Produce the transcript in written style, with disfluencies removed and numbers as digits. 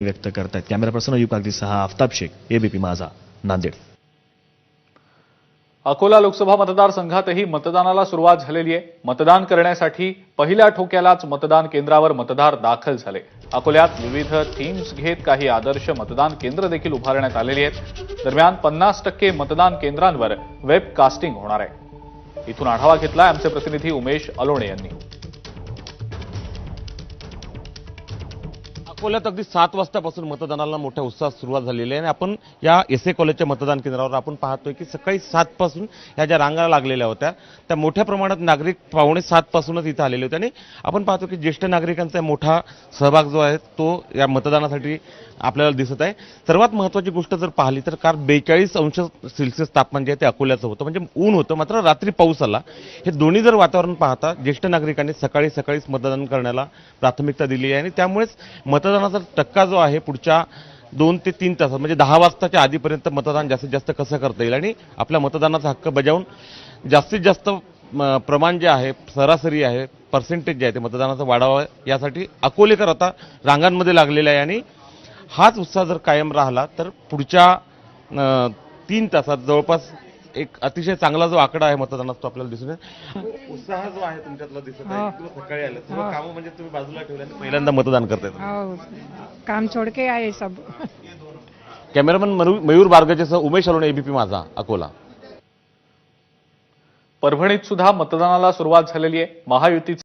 व्यक्त करतायत। Camera person Ayub कागदीसह आफताब शेख, एबीपी माझा, नांदेड। अकोला लोकसभा मतदारसंघातही मतदानाला सुरुवात झालेली आहे। मतदान करण्यासाठी पहिल्या ठोक्यालाच मतदान केंद्रावर मतदार दाखल झाले। अकोल्यात विविध थीम्स घेत काही आदर्श मतदान केंद्र देखील उभारण्यात आलेली आहेत। दरम्यान 50% मतदान केंद्रांवर वेब कास्टिंग होणार आहे। इथून आढावा घेतला आमचे प्रतिनिधी उमेश अलोणे यांनी। अकोल्यात अगदी 7 वाजतापासून मतदानाला मोठ्या उत्साहात सुरुवात झालेली आहे आणि आपण या एसए कॉलेजच्या मतदान केंद्रावर आपण पाहतोय की सकाळी 7 पासून या ज्या रांगा लागलेल्या होत्या त्या मोठ्या प्रमाणात नागरिक 6:45 पासूनच इथे आलेले होते आणि आपण पाहतो की ज्येष्ठ नागरिकांचा मोठा सहभाग जो आहे तो या मतदानासाठी आपल्याला दिसत आहे। सर्वात महत्त्वाची गोष्ट जर पाहिली तर काल 42°C तापमान जे आहे ते अकोल्याचं होतं, म्हणजे ऊन होतं, मात्र रात्री पाऊस आला। हे दोन्ही जर वातावरण पाहता ज्येष्ठ नागरिकांनी सकाळीच मतदान करण्याला प्राथमिकता दिली आहे आणि त्यामुळेच मतदानाचा टक्का जो आहे पुढच्या 2 ते 3 तासात म्हणजे 10 वाजताच्या आधीपर्यंत मतदान जास्तीत जास्त कसं करता येईल आणि आपल्या मतदानाचा हक्क बजावून जास्तीत जास्त प्रमाण जे आहे, सरासरी आहे, पर्सेंटेज जे आहे ते मतदानाचं वाढावं यासाठी अकोलेकर आता रांगांमध्ये लागलेले आहे आणि हाच उत्साह जर कायम राहिला तर पुढच्या 3 तासात जवळपास एक अतिशय चांगला जो आकडा आहे मतदानाचा तो आपल्याला दिसून येईल। उत्साह जो आहे तुमच्यातला दिसत आहे, किंवा सकाळी आलं सर्व कामं म्हणजे तुम्ही बाजूला ठेवले आणि पहिल्यांदा मतदान करताय। काम छोड़ के आए सब। कॅमेरामन मयूर बारगजेसह उमेश अलोणे, एबीपी माझा, अकोला। परभणीत सुद्धा मतदानाला सुरुवात झालेली आहे। महायुतीचे